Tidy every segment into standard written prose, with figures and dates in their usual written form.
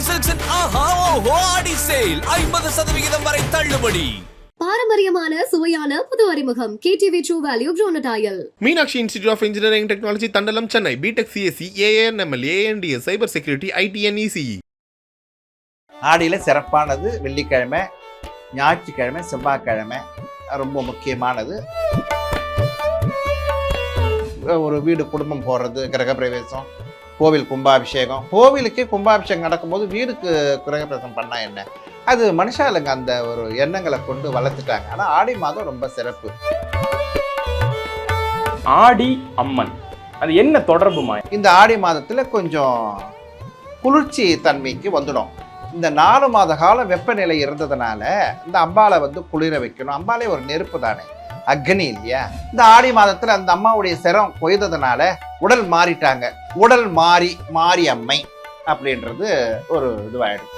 சில்க்ஸின் ஆஹா ஓஹோ ஆடி சேல் 50% வரை தள்ளுபடி. பாரம்பரியமான சுவையான புது அறிமுகம் KTV True Value Bronadile. Meenakshi institute of engineering technology Thandalam Chennai. BTech CSC AANML ANDS cyber security ITN ECE. ஆடியில் சிறப்பானது வெள்ளிக்கிழமை, ஞாயிற்றுக்கிழமை, செவ்வாய்க்கிழமை ரொம்ப முக்கியமானது. ஒரு வீடு குடும்பம் போடுறது, கிரகப்பிரவேசம், கோவில் கும்பாபிஷேகம். கோவிலுக்கே கும்பாபிஷேகம் நடக்கும்போது வீடுக்கு கிரகப்பிரவேசம் பண்ணால் என்ன? அது மனுஷாலுங்க அந்த ஒரு எண்ணங்களை கொண்டு வளர்த்துட்டாங்க. ஆனால் ஆடி மாதம் ரொம்ப சிறப்பு. ஆடி அம்மன் அது என்ன தொடர்புமா? இந்த ஆடி மாதத்தில் கொஞ்சம் குளிர்ச்சி தன்மைக்கு வந்துடும். இந்த 4 மாத கால வெப்பநிலை இருந்ததுனால இந்த அம்பாலை குளிர வைக்கணும். அம்பாலே ஒரு நெருப்பு தானே, அக்னி இல்லையா? இந்த ஆடி மாதத்தில் அந்த அம்மாவுடைய சிரம் கொய்ததுனால உடல் மாறிட்டாங்க. உடல் மாறி அம்மை அப்படின்றது ஒரு இதுவாயிடும்.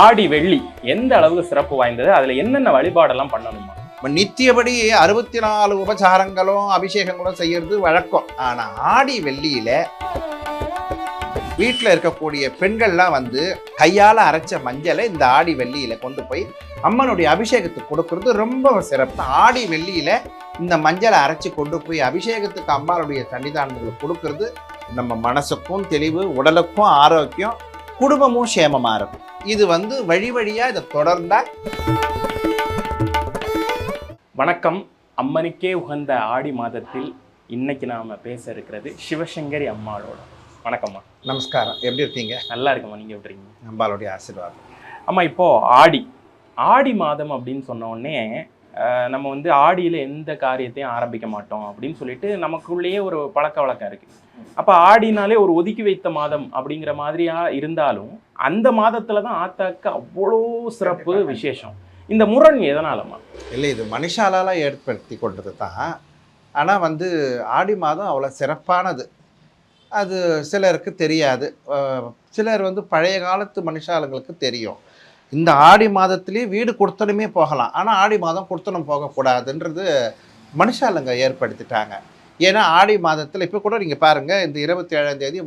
ஆடி வெள்ளி எந்த அளவுக்கு சிறப்பு வாய்ந்தது? அதுல என்னென்ன வழிபாடெல்லாம் பண்ணணுமா? நித்தியபடி 64 உபசாரங்களும் அபிஷேகங்களும் செய்யறது வழக்கம். ஆனா ஆடி வெள்ளியில வீட்டில் இருக்கக்கூடிய பெண்கள்லாம் கையால் அரைச்ச மஞ்சளை இந்த ஆடி வெள்ளியில கொண்டு போய் அம்மனுடைய அபிஷேகத்துக்கு கொடுக்கறது ரொம்ப சிறப்பு. ஆடி வெள்ளியில இந்த மஞ்சளை அரைச்சி கொண்டு போய் அபிஷேகத்துக்கு அம்மாளுடைய சன்னிதானங்களுக்கு கொடுக்கறது நம்ம மனசுக்கும் தெளிவு, உடலுக்கும் ஆரோக்கியம், குடும்பமும் சேமமா இருக்கும். இது வழி வழியா இதை தொடர்ந்தா. வணக்கம். அம்மனுக்கே உகந்த ஆடி மாதத்தில் இன்னைக்கு நாம பேச இருக்கிறது சிவசங்கரி அம்மாளோட. வணக்கம்மா. நமஸ்காரம். எப்படி இருக்கீங்க? நல்லா இருக்குமா. நீங்க எப்படி இருக்கீங்க? அம்பாளுடைய ஆசீர்வாதம். அம்மா, இப்போ ஆடி மாதம் அப்படின்னு சொன்ன உடனே நம்ம ஆடியில் எந்த காரியத்தையும் ஆரம்பிக்க மாட்டோம் அப்படின்னு சொல்லிட்டு நமக்குள்ளேயே ஒரு பழக்க வழக்கம் இருக்குது. அப்போ ஆடினாலே ஒரு ஒதுக்கி வைத்த மாதம் அப்படிங்கிற மாதிரியா இருந்தாலும் அந்த மாதத்தில் தான் ஆத்தாக்கு அவ்வளோ சிறப்பு விசேஷம். இந்த முரண் எதனாலம்மா? இல்லை, இது மனுஷாலால் ஏற்படுத்தி கொண்டது தான். ஆனால் ஆடி மாதம் அவ்வளோ சிறப்பானது. அது சிலருக்கு தெரியாது. சிலர் பழைய காலத்து மனுஷாளுங்களுக்கு தெரியும். இந்த ஆடி மாதத்துலேயே வீடு கொடுத்தனுமே போகலாம். ஆனால் ஆடி மாதம் கொடுத்தனும் போகக்கூடாதுன்றது மனுஷாளுங்க ஏற்படுத்திட்டாங்க. ஏன்னா ஆடி மாதத்தில் இப்போ கூட நீங்கள் பாருங்கள், இந்த 27ஆம் தேதி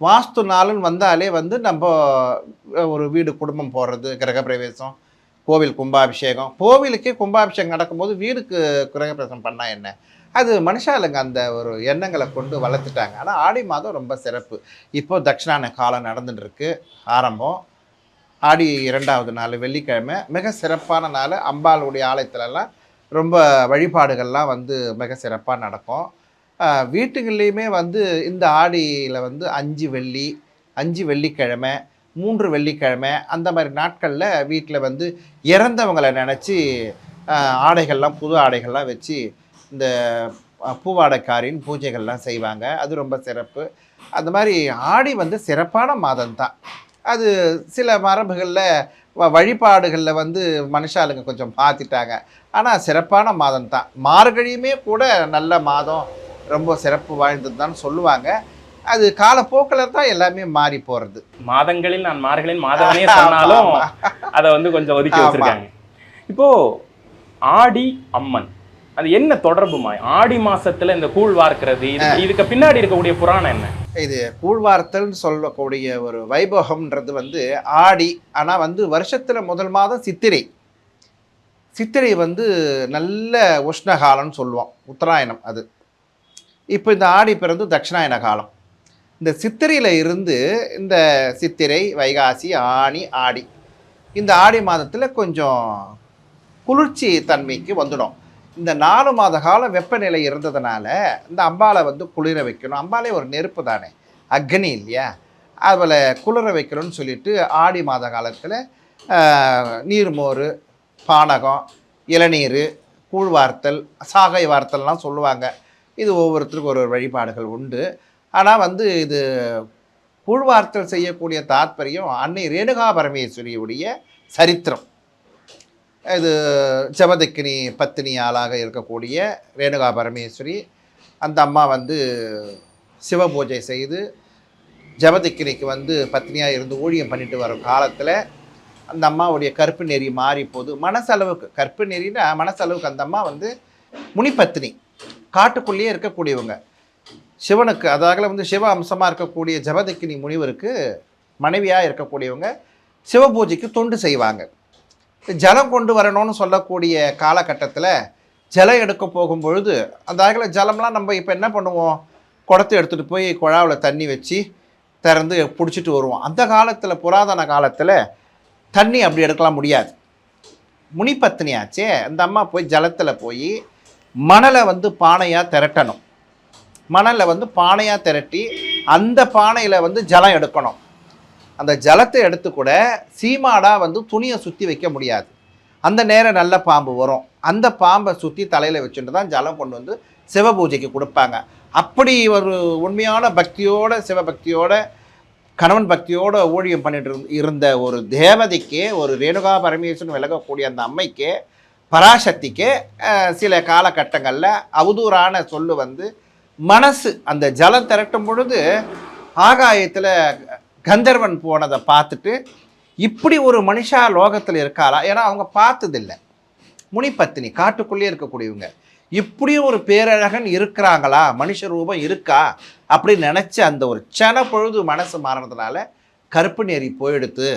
வாஸ்து நாளுன்னு வந்தாலே நம்ம ஒரு வீடு குடும்பம் போடுறது, கிரகப்பிரவேசம், கோவில் கும்பாபிஷேகம். கோவிலுக்கே கும்பாபிஷேகம் நடக்கும்போது வீடுக்கு கிரகப்பிரவேசம் பண்ணால் என்ன? அது மனுஷாலுங்க அந்த ஒரு எண்ணங்களை கொண்டு வளர்த்துட்டாங்க. ஆனால் ஆடி மாதம் ரொம்ப சிறப்பு. இப்போ தட்சிணாயன காலம் நடந்துட்டுருக்கு. ஆரம்பம் ஆடி 2வது நாள் வெள்ளிக்கிழமை மிக சிறப்பான நாள். அம்பாளுடைய ஆலயத்துலலாம் ரொம்ப வழிபாடுகள்லாம் மிக சிறப்பாக நடக்கும். வீட்டுகள்லேயுமே இந்த ஆடியில் 5 வெள்ளி, 5 வெள்ளிக்கிழமை, 3 வெள்ளிக்கிழமை அந்த மாதிரி நாட்களில் வீட்டில் இறந்தவங்களை நினச்சி ஆடைகள்லாம், புது ஆடைகள்லாம் வச்சு இந்த பூவாடைக்காரின் பூஜைகள்லாம் செய்வாங்க. அது ரொம்ப சிறப்பு. அந்த மாதிரி ஆடி சிறப்பான மாதம்தான். அது சில மரபுகளில் வழிபாடுகளில் மனுஷாளுங்க கொஞ்சம் பார்த்துட்டாங்க. ஆனால் சிறப்பான மாதம் தான். மார்கழியுமே கூட நல்ல மாதம், ரொம்ப சிறப்பு வாய்ந்தது தான் சொல்லுவாங்க. அது காலப்போக்கில் தான் எல்லாமே மாறி போகிறது. மாதங்களில் நான் மார்கழியின் மாதவனே சொன்னாலும் அதை கொஞ்சம் ஒதுக்கி வச்சிருக்காங்க. இப்போ ஆடி அம்மன் அது என்ன தொடர்புமா? ஆடி மாசத்துல இந்த கூழ் வார்க்கிறது, இதுக்கு பின்னாடி இருக்கக்கூடிய புராணம் என்ன? இது கூழ்வார்த்தல்னு சொல்லக்கூடிய ஒரு வைபவம்ன்றது ஆடி. ஆனால் வருஷத்தில் முதல் மாதம் சித்திரை. சித்திரை நல்ல உஷ்ணகாலம்னு சொல்லுவோம், உத்தராயணம். அது இப்போ இந்த ஆடி பிறந்து தட்சிணாயன காலம். இந்த சித்திரையில் இருந்து இந்த சித்திரை, வைகாசி, ஆனி, ஆடி, இந்த ஆடி மாதத்தில் கொஞ்சம் குளிர்ச்சி தன்மைக்கு வந்துடும். இந்த 4 மாத கால வெப்பநிலை இருந்ததுனால இந்த அம்பாலை குளிர வைக்கணும். அம்பாலே ஒரு நெருப்பு தானே, அக்னி இல்லையா? அதில் குளிர வைக்கணும்னு சொல்லிட்டு ஆடி மாத காலத்தில் நீர்மோர், பானகம், இளநீர், கூழ்வார்த்தல், சாகை வார்த்தல்லாம் சொல்லுவாங்க. இது ஒவ்வொருத்தருக்கும் ஒரு வழிபாடுகள் உண்டு. ஆனால் இது கூழ்வார்த்தல் செய்யக்கூடிய தாற்பயம் அன்னை ரேணுகா பரமேஸ்வரியுடைய சரித்திரம். இது ஜபதக்கினி பத்தினியாளாக இருக்கக்கூடிய ரேணுகா பரமேஸ்வரி. அந்த அம்மா சிவ பூஜை செய்து ஜபதக்கினிக்கு பத்தினியாக இருந்து ஊழியம் பண்ணிட்டு வரும் காலத்தில் அந்த அம்மாவுடைய கற்பு நெறி மாறி போகுது. மனசளவுக்கு கற்பு நெறினா மனசளவுக்கு அந்த அம்மா முனிப்பத்தினி, காட்டுக்குள்ளேயே இருக்கக்கூடியவங்க. சிவனுக்கு அதாவது வந்து சிவ அம்சமாக இருக்கக்கூடிய ஜபதக்கினி முனிவருக்கு மனைவியாக இருக்கக்கூடியவங்க சிவபூஜைக்கு தொண்டு செய்வாங்க. ஜலம் கொண்டு வரணும்னு சொல்லக்கூடிய காலகட்டத்தில் ஜலம் எடுக்க போகும்பொழுது அந்த ஜலம்லாம் நம்ம இப்போ என்ன பண்ணுவோம், குடத்தை எடுத்துகிட்டு போய் குழாவில் தண்ணி வச்சு திறந்து பிடிச்சிட்டு வருவோம். அந்த காலத்தில் புராதன காலத்தில் தண்ணி அப்படி எடுக்கலாம் முடியாது. முனிபத்தினியாச்சே அந்த அம்மா போய் ஜலத்தில் போய் மணலை வந்து பானையாக திரட்டணும். மணலை வந்து பானையாக திரட்டி அந்த பானையில் வந்து ஜலம் எடுக்கணும். அந்த ஜலத்தை எடுத்து கூட சீமாடாக வந்து துணியை சுற்றி வைக்க முடியாது. அந்த நேரம் நல்ல பாம்பு வரும், அந்த பாம்பை சுற்றி தலையில் வச்சுட்டு தான் ஜலம் கொண்டு வந்து சிவபூஜைக்கு கொடுப்பாங்க. அப்படி ஒரு உண்மையான பக்தியோட சிவபக்தியோட கணவன் பக்தியோட ஊழியம் பண்ணிட்டு இருந்த ஒரு தேவதைக்கே, ஒரு ரேணுகா பரமேஸ்வரன் விலகக்கூடிய அந்த அம்மைக்கே, பராசக்திக்கே சில காலகட்டங்களில் அவதூறான சொல்லு வந்து மனசு அந்த ஜலம் திரட்டும் பொழுது ஆகாயத்தில் கந்தர்வன் போனதை பார்த்துட்டு இப்படி ஒரு மனுஷா லோகத்தில் இருக்காளா, ஏன்னா அவங்க பார்த்ததில்லை. முனிபத்தினி காட்டுக்குள்ளேயே இருக்கக்கூடியவங்க இப்படி ஒரு பேரழகன் இருக்கிறாங்களா, மனுஷ ரூபம் இருக்கா அப்படின்னு நினச்சி அந்த ஒரு சன பொழுது மனசு மாறினதுனால கருப்பு நெறி போயிடுத்து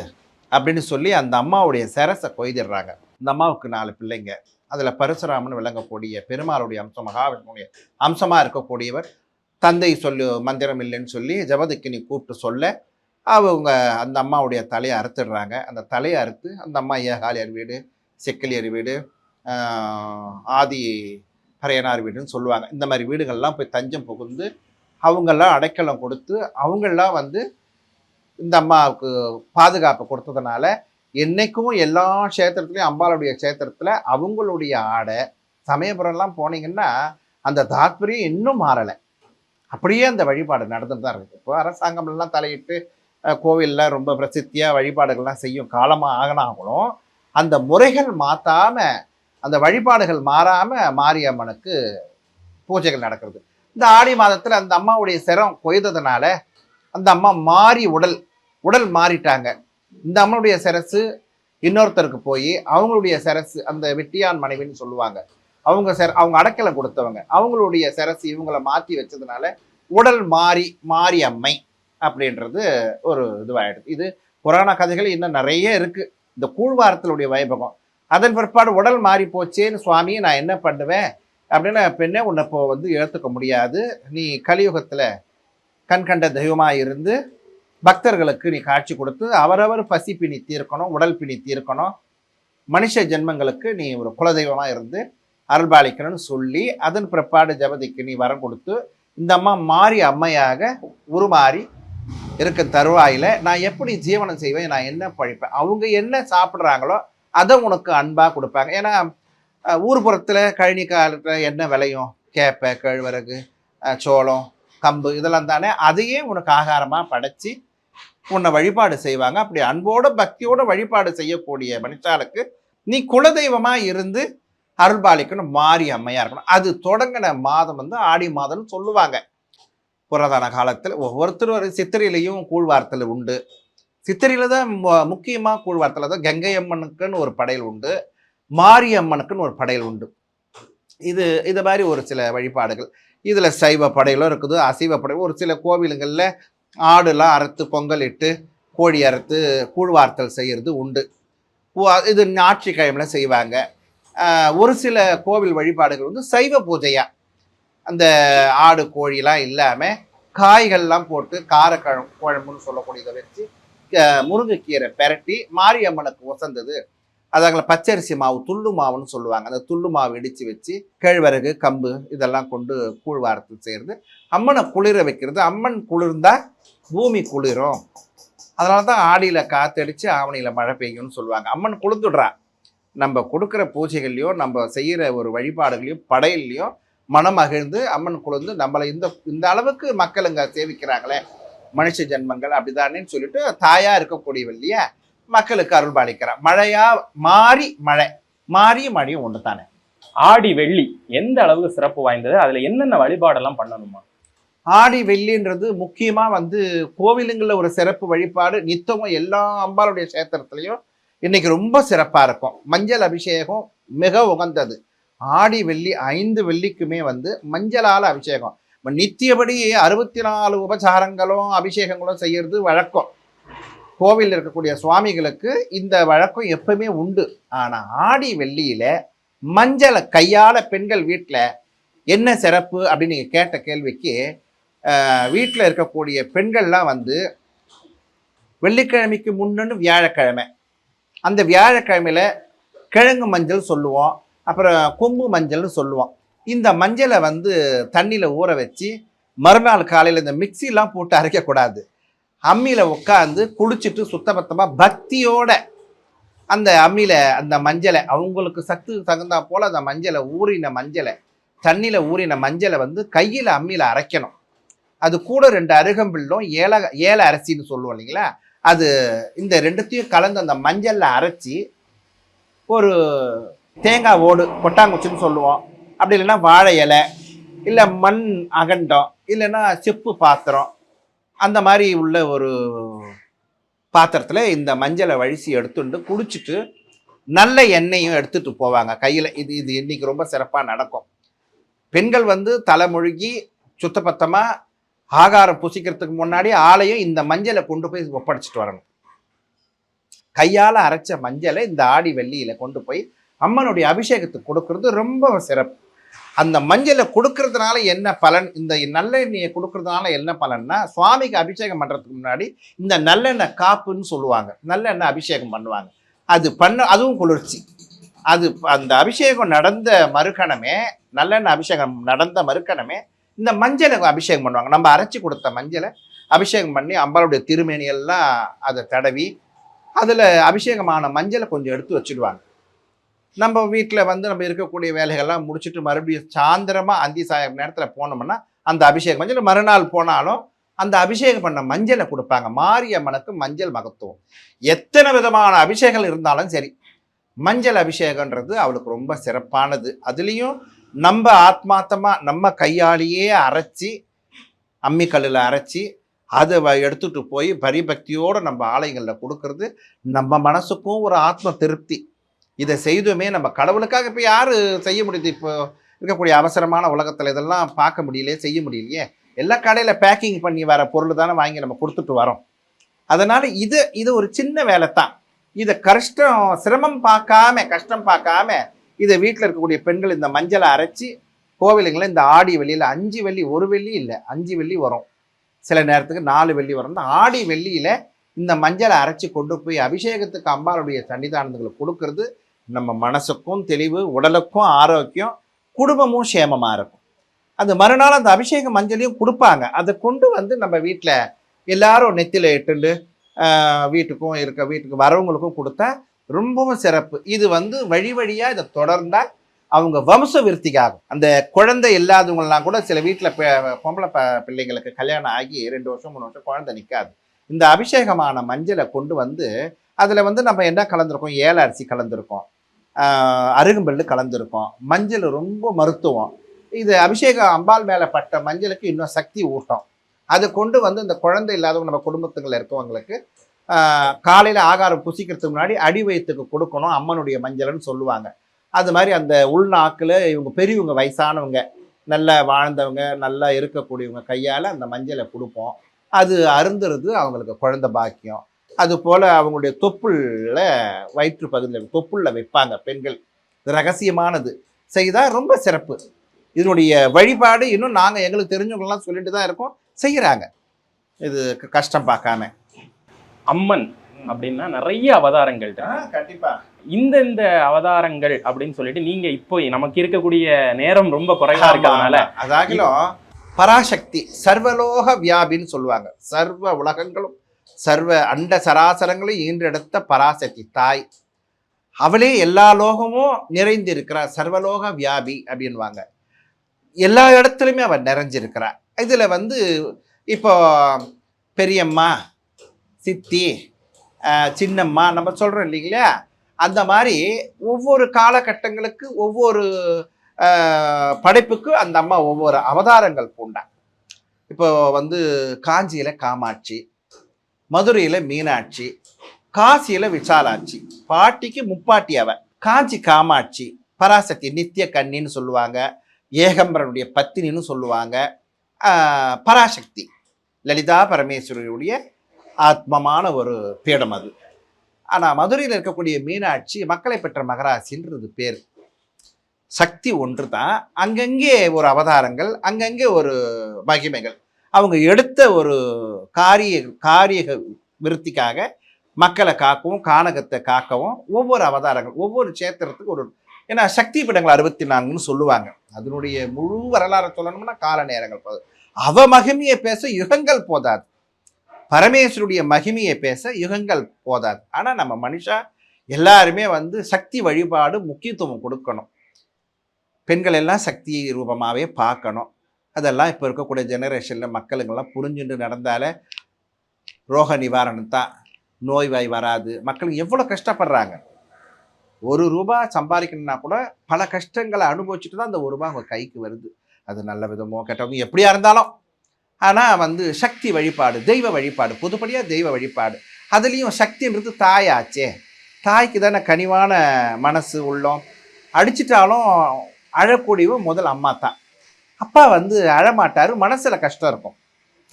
அப்படின்னு சொல்லி அந்த அம்மாவுடைய சிரசை கொய்திடுறாங்க. இந்த அம்மாவுக்கு 4 பிள்ளைங்க. அதில் பரசுராமன் விளங்கக்கூடிய பெருமாளுடைய அம்சம், மகாவிஷ்ணுடைய அம்சமாக இருக்கக்கூடியவர் தந்தை சொல்லு மந்திரம் இல்லைன்னு சொல்லி ஜபதக்கினி கூப்பிட்டு சொல்ல அவங்க அந்த அம்மாவுடைய தலையை அறுத்துடுறாங்க. அந்த தலையை அறுத்து அந்த அம்மா ஏகாலியார் வீடு, செக்கிலியார் வீடு, ஆதி பறையனார் வீடுன்னு சொல்லுவாங்க. இந்த மாதிரி வீடுகள்லாம் போய் தஞ்சம் புகுந்து அவங்கெல்லாம் அடைக்கலம் கொடுத்து அவங்கெல்லாம் வந்து இந்த அம்மாவுக்கு பாதுகாப்பு கொடுத்ததுனால என்றைக்கும் எல்லா க்ஷேத்திரத்துலையும் அம்பாளுடைய க்ஷேத்திரத்தில் அவங்களுடைய ஆடை சமயபுரம்லாம் போனீங்கன்னா அந்த தாத்பரியம் இன்னும் மாறலை. அப்படியே அந்த வழிபாடு நடந்துட்டு தான் இருக்குது. இப்போ அரசாங்கம்லாம் தலையிட்டு கோவிலில் ரொம்ப பிரசித்தியாக வழிபாடுகள்லாம் செய்யும் காலமாக ஆகினாங்களும் அந்த முறைகள் மாற்றாமல், அந்த வழிபாடுகள் மாறாமல் மாரியம்மனுக்கு பூஜைகள் நடக்கிறது. இந்த ஆடி மாதத்தில் அந்த அம்மாவுடைய சிரம் கொய்ததுனால அந்த அம்மா மாறி உடல் மாறிட்டாங்க. இந்த அம்மனுடைய சிரசு இன்னொருத்தருக்கு போய் அவங்களுடைய சிரசு அந்த வெட்டியான் மனைவின்னு சொல்லுவாங்க, அவங்க அடைக்கலம் கொடுத்தவங்க, அவங்களுடைய சிரசு இவங்களை மாற்றி வச்சதுனால உடல் மாறி அம்மை அப்படின்றது ஒரு இதுவாகிடுது. இது புராண கதைகள் இன்னும் நிறைய இருக்குது. இந்த கூழ்வாரத்தினுடைய வைபகம் அதன் பிற்பாடு உடல் மாறி போச்சேன்னு சுவாமி நான் என்ன பண்ணுவேன் அப்படின்னு, பெண்ணே உன்னை இப்போ வந்து ஏற்றுக்க முடியாது, நீ கலியுகத்தில் கண்கண்ட தெய்வமாக இருந்து பக்தர்களுக்கு நீ காட்சி கொடுத்து அவரவர் பசி பிணி தீர்க்கணும், உடல் பிணி தீர்க்கணும், மனுஷ ஜென்மங்களுக்கு நீ ஒரு குலதெய்வமாக இருந்து அருள்பாலிக்கணும்னு சொல்லி அதன் பிற்பாடு ஜபதிக்கு நீ வரம் கொடுத்து இந்த அம்மா மாறி அம்மையாக உருமாறி இருக்க தருவாயில் நான் எப்படி ஜீவனம் செய்வேன், நான் என்ன பழிப்பேன், அவங்க என்ன சாப்பிட்றாங்களோ அதை உனக்கு அன்பாக கொடுப்பாங்க. ஏன்னா ஊர்புறத்தில் கழனி காலத்தில் என்ன விளையும், கேப்பை, கேழ்வரகு, சோளம், கம்பு இதெல்லாம் தானே, அதையே உனக்கு ஆகாரமாக படைச்சி உன்னை வழிபாடு செய்வாங்க. அப்படி அன்போட பக்தியோட வழிபாடு செய்யக்கூடிய மனுஷாளுக்கு நீ குலதெய்வமாக இருந்து அருள்பாலிக்கணும், மாறி அம்மையாக இருக்கணும். அது தொடங்கின மாதம் வந்து ஆடி மாதம்னு சொல்லுவாங்க. புராதன காலத்தில் ஒவ்வொருத்தரும் சித்திரையிலையும் கூழ்வார்த்தல் உண்டு. சித்திரையில் தான் முக்கியமாக கூழ்வார்த்தல் தான் கங்கையம்மனுக்குன்னு ஒரு படையல் உண்டு, மாரியம்மனுக்குன்னு ஒரு படையல் உண்டு. இது மாதிரி ஒரு சில வழிபாடுகள். இதில் சைவ படையலும் இருக்குது, அசைவ படையல். ஒரு சில கோவிலுங்களில் ஆடுலாம் அறுத்து பொங்கல் இட்டு கோழி அறுத்து கூழ்வார்த்தல் செய்கிறது உண்டு. இது ஞாயிற்றுக்கிழமையில் செய்வாங்க. ஒரு சில கோவில் வழிபாடுகள் வந்து சைவ பூஜையாக அந்த ஆடு கோழிலாம் இல்லாமல் காய்கள்லாம் போட்டு குழம்புன்னு சொல்லக்கூடியதை வச்சு முருங்கைக்கீரை பெரட்டி மாரியம்மனுக்கு உசந்தது. அதாங்கள பச்சரிசி மாவு, துள்ளு மாவுன்னு சொல்லுவாங்க. அந்த துள்ளு மாவு இடித்து வச்சு கேழ்வரகு, கம்பு இதெல்லாம் கொண்டு கூழ்வாரத்தில் செய்கிறது. அம்மனை குளிர வைக்கிறது. அம்மன் குளிர்ந்தால் பூமி குளிரும். அதனால தான் ஆடியில் காற்றடிச்சு ஆவணியில் மழை பெய்யும்னு சொல்லுவாங்க. அம்மன் குளிர்ந்துடுறா. நம்ம கொடுக்குற பூஜைகள்லையோ நம்ம செய்கிற ஒரு வழிபாடுகளையோ படையிலையோ மனம் மகிழ்ந்து அம்மன் குளிர்ந்து நம்மளை இந்த அளவுக்கு மக்கள் இங்கே சேவிக்கிறாங்களே மனுஷ ஜென்மங்கள் அப்படிதானேன்னு சொல்லிட்டு தாயாக இருக்கக்கூடியவ இல்லையா மக்களுக்கு அருள்பாலிக்கிறார். மழையா மழையும் ஒன்று தானே. ஆடி வெள்ளி எந்த அளவுக்கு சிறப்பு வாய்ந்தது, அதில் என்னென்ன வழிபாடெல்லாம் பண்ணணுமா? ஆடி வெள்ளின்றது முக்கியமாக வந்து கோவிலுங்களில் ஒரு சிறப்பு வழிபாடு. நித்தமும் எல்லா அம்பாளுடைய கஷேத்திரத்துலையும் இன்னைக்கு ரொம்ப சிறப்பாக இருக்கும். மஞ்சள் அபிஷேகம் மிக உகந்தது. ஆடி வெள்ளி 5 வெள்ளிக்குமே வந்து மஞ்சளால் அபிஷேகம். நித்தியபடி 64 உபசாரங்களும் அபிஷேகங்களும் செய்யறது வழக்கம். கோவில் இருக்கக்கூடிய சுவாமிகளுக்கு இந்த வழக்கம் எப்பவுமே உண்டு. ஆனால் ஆடி வெள்ளியில மஞ்சளை கையால் பெண்கள் வீட்டில் என்ன சிறப்பு அப்படின்னு நீங்கள் கேட்ட கேள்விக்கு, வீட்டில் இருக்கக்கூடிய பெண்கள்லாம் வந்து வெள்ளிக்கிழமைக்கு முன்னு வியாழக்கிழமை, அந்த வியாழக்கிழமையில் கிழங்கு மஞ்சள் சொல்லுவோம், அப்புறம் கொம்பு மஞ்சள்னு சொல்லுவோம். இந்த மஞ்சளை வந்து தண்ணியில் ஊற வச்சு மறுநாள் காலையில் இந்த மிக்சிலாம் போட்டு அரைக்கக்கூடாது, அம்மியில் உட்காந்து குளிச்சுட்டு சுத்தபத்தமாக பக்தியோட அந்த அம்மியில் அந்த மஞ்சளை அவங்களுக்கு சத்து தகுந்தா போல் அந்த மஞ்சளை ஊறின மஞ்சளை தண்ணியில் ஊறின மஞ்சளை வந்து கையில் அம்மியில் அரைக்கணும். அது கூட 2 அருகம்பில்லும் ஏல அரிசின்னு சொல்லுவோம் இல்லைங்களா, அது இந்த ரெண்டுத்தையும் கலந்து அந்த மஞ்சளில் அரைச்சி ஒரு தேங்காய் ஓடு கொட்டாங்குச்சின்னு சொல்லுவோம், அப்படி இல்லைன்னா வாழை இலை, இல்லை மண் அகண்டம், இல்லைன்னா செப்பு பாத்திரம், அந்த மாதிரி உள்ள ஒரு பாத்திரத்தில் இந்த மஞ்சளை வழிசி எடுத்துட்டு குடிச்சிட்டு நல்ல எண்ணெயும் எடுத்துகிட்டு போவாங்க கையில். இது இன்னைக்கு ரொம்ப சிறப்பாக நடக்கும். பெண்கள் வந்து தலைமொழுகி சுத்தபத்தமாக ஆகாரம் புசிக்கிறதுக்கு முன்னாடி ஆலயம் இந்த மஞ்சளை கொண்டு போய் ஒப்படைச்சிட்டு வரணும். கையால் அரைச்ச மஞ்சளை இந்த ஆடி வெள்ளியில் கொண்டு போய் அம்மனுடைய அபிஷேகத்துக்கு கொடுக்கறது ரொம்ப சிறப்பு. அந்த மஞ்சளை கொடுக்கறதுனால என்ன பலன், இந்த நல்லெண்ணெயை கொடுக்கறதுனால என்ன பலன்னா, சுவாமிக்கு அபிஷேகம் பண்ணுறதுக்கு முன்னாடி இந்த நல்லெண்ணெய் காப்புன்னு சொல்லுவாங்க, நல்லெண்ணெய் அபிஷேகம் பண்ணுவாங்க. அதுவும் குளிர்ச்சி. அது அந்த அபிஷேகம் நடந்த மறுக்கணமே, நல்லெண்ணெய் அபிஷேகம் நடந்த மறுக்கணமே இந்த மஞ்சளை அபிஷேகம் பண்ணுவாங்க. நம்ம அரைச்சி கொடுத்த மஞ்சளை அபிஷேகம் பண்ணி அம்பாளுடைய திருமேனியெல்லாம் அதை தடவி அதில் அபிஷேகமான மஞ்சளை கொஞ்சம் எடுத்து வச்சுடுவாங்க. நம்ம வீட்டில் வந்து நம்ம இருக்கக்கூடிய வேலைகள்லாம் முடிச்சுட்டு மறுபடியும் சாயந்தரமாக அந்தி சாயம் நேரத்தில் போனோம்னா அந்த அபிஷேகம் மஞ்சள், மறுநாள் போனாலும் அந்த அபிஷேகம் பண்ண மஞ்சளை கொடுப்பாங்க. மாரியம்மனுக்கு மஞ்சள் மகத்துவம். எத்தனை விதமான அபிஷேகம் இருந்தாலும் சரி, மஞ்சள் அபிஷேகன்றது அவளுக்கு ரொம்ப சிறப்பானது. அதுலேயும் நம்ம ஆத்மார்த்தமாக நம்ம கையாலேயே அரைச்சி அம்மிக்கல்லில் அரைச்சி அதை எடுத்துகிட்டு போய் பரிபக்தியோடு நம்ம ஆலயங்களில் கொடுக்கறது நம்ம மனசுக்கும் ஒரு ஆத்ம திருப்தி. இதை செய்துமே நம்ம கடவுளுக்காக இப்போ யார் செய்ய முடியுது? இப்போ இருக்கக்கூடிய அவசரமான உலகத்தில் இதெல்லாம் பார்க்க முடியலையே, செய்ய முடியலையே. எல்லா கடையில் பேக்கிங் பண்ணி வர பொருள் தானே வாங்கி நம்ம கொடுத்துட்டு வரோம். அதனால் இது ஒரு சின்ன வேலை தான். இதை சிரமம் பார்க்காம கஷ்டம் பார்க்காம இதை வீட்டில் இருக்கக்கூடிய பெண்கள் இந்த மஞ்சளை அரைச்சி கோவிலுங்களில் இந்த ஆடி வெள்ளியில் 5 வெள்ளி, 1 வெள்ளி இல்லை 5 வெள்ளி வரும், சில நேரத்துக்கு 4 வெள்ளி வரும். இந்த ஆடி வெள்ளியில் இந்த மஞ்சளை அரைச்சி கொண்டு போய் அபிஷேகத்துக்கு அம்பாளுடைய சன்னிதானங்களுக்கு கொடுக்கறது நம்ம மனசுக்கும் தெளிவு, உடலுக்கும் ஆரோக்கியம், குடும்பமும் சேமமாக இருக்கும். அது மறுநாள் அந்த அபிஷேக மஞ்சளையும் கொடுப்பாங்க. அதை கொண்டு வந்து நம்ம வீட்டில் எல்லாரும் நெத்தியில் இட்டுண்டு வீட்டுக்கு வரவங்களுக்கும் கொடுத்தா ரொம்பவும் சிறப்பு. இது வந்து வழி வழியாக இதை தொடர்ந்தால் அவங்க வம்ச விருத்திக்காகும். அந்த குழந்தை இல்லாதவங்கலாம் கூட சில வீட்டில் பொம்பளை பிள்ளைங்களுக்கு கல்யாணம் ஆகி 2 வருஷம் 3 வருஷம் குழந்தை நிற்காது. இந்த அபிஷேகமான மஞ்சளை கொண்டு வந்து அதில் வந்து நம்ம என்ன கலந்துருக்கோம், ஏல அரிசி கலந்துருக்கோம், அருகம்பல்லு கலந்துருக்கோம், மஞ்சள் ரொம்ப மருத்துவம். இது அபிஷேகம் அம்பாள் மேலே பட்ட மஞ்சளுக்கு இன்னும் சக்தி ஊட்டம். அதை கொண்டு வந்து இந்த குழந்தை இல்லாதவங்க நம்ம குடும்பத்துக்குள்ள இருக்கவங்களுக்கு காலையில் ஆகாரம் புசிக்கிறதுக்கு முன்னாடி அடி வயிற்றுக்கு கொடுக்கணும் அம்மனுடைய மஞ்சள்னு சொல்லுவாங்க. அது மாதிரி அந்த உள்நாக்கில் இவங்க பெரியவங்க, வயசானவங்க, நல்லா வாழ்ந்தவங்க, நல்லா இருக்கக்கூடியவங்க கையால் அந்த மஞ்சளை கொடுப்போம். அது அருந்துறது அவங்களுக்கு குழந்தை பாக்கியம். அதுபோல் அவங்களுடைய தொப்புளில் வயிற்று பகுதியில் தொப்புளில் வைப்பாங்க பெண்கள். ரகசியமானது செய்தால் ரொம்ப சிறப்பு. இதனுடைய வழிபாடு இன்னும் நாங்கள் எங்களுக்கு தெரிஞ்சவங்களாம் சொல்லிட்டு தான் இருக்கோம், செய்கிறாங்க. இது கஷ்டம் பார்க்காம. அம்மன் அப்படின்னா நிறைய அவதாரங்கள் கண்டிப்பா. இந்த அவதாரங்கள் அப்படின்னு சொல்லிட்டு நீங்க இப்போ நமக்கு இருக்கக்கூடிய நேரம் ரொம்ப குறைவா இருக்கிறதுனால, அதாகிலும் பராசக்தி சர்வலோக வியாபின்னு சொல்லுவாங்க. சர்வ உலகங்களும் சர்வ அண்ட சராசரங்களும் ஈன்றெடுத்த பராசக்தி தாய். அவளே எல்லா லோகமும் நிறைந்து இருக்கிறார், சர்வலோக வியாபி அப்படின்வாங்க. எல்லா இடத்துலையுமே அவள் நிறைஞ்சிருக்கிறார். இதில் வந்து இப்போ பெரியம்மா, சித்தி, சின்னம்மா நம்ம சொல்கிறோம் இல்லைங்களா, அந்த மாதிரி ஒவ்வொரு காலகட்டங்களுக்கு ஒவ்வொரு படைப்புக்கு அந்த அம்மா ஒவ்வொரு அவதாரங்கள் பூண்டாங்க. இப்போ வந்து காஞ்சியில் காமாட்சி, மதுரையில் மீனாட்சி, காசியில் விசாலாட்சி, பாட்டிக்கு முப்பாட்டி. அவ காஞ்சி காமாட்சி பராசக்தி நித்திய கன்னின்னு சொல்லுவாங்க, ஏகம்பரனுடைய பத்தினின்னு சொல்லுவாங்க, பராசக்தி லலிதா பரமேஸ்வரியுடைய ஆத்மமான ஒரு பீடம் அது. ஆனால் மதுரையில் இருக்கக்கூடிய மீனாட்சி மக்களை பெற்ற மகராசின்றது பேர். சக்தி ஒன்று தான், அங்கங்கே ஒரு அவதாரங்கள், அங்கங்கே ஒரு மகிமைகள். அவங்க எடுத்த ஒரு காரிய விருத்திக்காக மக்களை காக்கவும் கானகத்தை காக்கவும் ஒவ்வொரு அவதாரங்கள், ஒவ்வொரு சேத்திரத்துக்கு ஒரு, ஏன்னா சக்தி பீடங்கள் 64ன்னு சொல்லுவாங்க. அதனுடைய முழு வரலாறு சொல்லணும்னா கால நேரங்கள் போதும். அவ மகிமையை பேச யுகங்கள் போதாது, பரமேஸ்வருடைய மகிமையை பேச யுகங்கள் போதாது. ஆனால் நம்ம மனுஷா எல்லாருமே சக்தி வழிபாடு முக்கியத்துவம் கொடுக்கணும். பெண்கள் எல்லாம் சக்தி ரூபமாகவே பார்க்கணும். அதெல்லாம் இப்போ இருக்கக்கூடிய ஜெனரேஷனில் மக்களுங்கெல்லாம் புரிஞ்சுட்டு நடந்தாலே ரோக நிவாரணம் தான், நோய்வாய் வராது. மக்களுக்கு எவ்வளோ கஷ்டப்படுறாங்க. ₹1 சம்பாதிக்கணும்னா கூட பல கஷ்டங்களை அனுபவிச்சுட்டு தான் அந்த ₹1 அவங்க கைக்கு வருது. அது நல்ல விதமோ கெட்டவங்க எப்படியா இருந்தாலும். ஆனால் சக்தி வழிபாடு, தெய்வ வழிபாடு, பொதுப்படியாக தெய்வ வழிபாடு. அதுலேயும் சக்தின்றது தாயாச்சே. தாய்க்கு தானே கனிவான மனசு உள்ளோம். அடிச்சிட்டாலும் அழக்கூடியவ முதல் அம்மா தான். அப்பா அழமாட்டார், மனசில் கஷ்டம் இருக்கும்.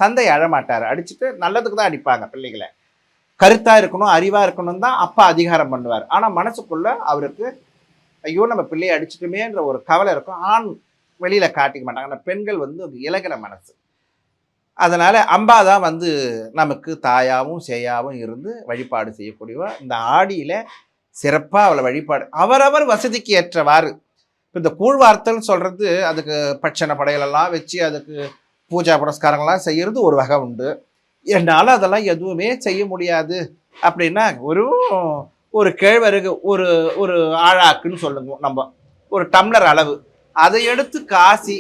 தந்தை அழமாட்டார், அடிச்சுட்டு நல்லதுக்கு தான் அடிப்பாங்க பிள்ளைகளை. கருத்தாக இருக்கணும், அறிவாக இருக்கணும் தான் அப்பா அதிகாரம் பண்ணுவார். ஆனால் மனசுக்குள்ளே அவருக்கு ஐயோ நம்ம பிள்ளையை அடிச்சிட்டுமேன்ற ஒரு கவலை இருக்கும். ஆண் வெளியில் காட்டிக்க மாட்டாங்க. ஆனால் பெண்கள் இலகின மனசு. அதனால் அம்பா தான் நமக்கு தாயாகவும் சேயாவும் இருந்து வழிபாடு செய்யக்கூடியவா. இந்த ஆடியில் சிறப்பாக அவளை வழிபாடு அவரவர் வசதிக்கு ஏற்றவாறு. இப்போ இந்த கூழ்வார்த்தல்னு சொல்கிறது, அதுக்கு பட்சண படையலெல்லாம் வச்சு அதுக்கு பூஜா புரஸ்காரங்கள்லாம் செய்கிறது ஒரு வகை உண்டு. என்னால் அதெல்லாம் எதுவுமே செய்ய முடியாது அப்படின்னா ஒரு கேழ்வரகு ஒரு ஒரு ஆழாக்குன்னு சொல்லுங்க, நம்ம ஒரு டம்ளர் அளவு அதை எடுத்து காசி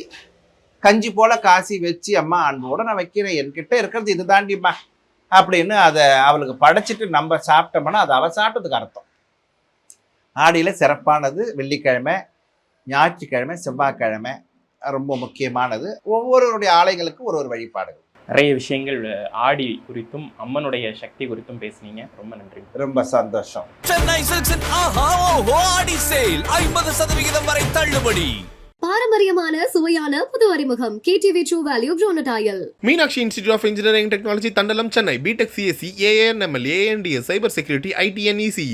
கஞ்சி போல் காசி வச்சு அம்மா அன்போடு நான் வைக்கிறேன், என்கிட்ட இருக்கிறது இது தாண்டிம்மா அப்படின்னு அதை அவளுக்கு படைச்சிட்டு நம்ம சாப்பிட்டோம்னா அது அவள் சாப்பிட்டதுக்கு அர்த்தம். ஆடியில் சிறப்பானது வெள்ளிக்கிழமை, ஞாயிற்றுக்கிழமை, செவ்வாய்க்கிழமை ரொம்ப முக்கியமானது. ஒவ்வொருவருடைய ஆலயங்களுக்கு ஒரு ஒரு வழிபாடுகள். நிறைய விஷயங்கள் ஆடி குறித்தும் அம்மனுடைய சக்தி குறித்தும் பேசுனீங்க. ரொம்ப நன்றி. ரொம்ப சந்தோஷம். சென்னை சில்க்ஸின் ஆஹா ஓஹோ ஆடி சேல் 50% வரை தள்ளுபடி. பாரம்பரியமான சுவையான புது அறிமுகம் KTV True Value Bronatile. Meenakshi institute of engineering technology Thandalam Chennai. BTech CSC, ANML, ANDS, cyber security, ITN, ECE.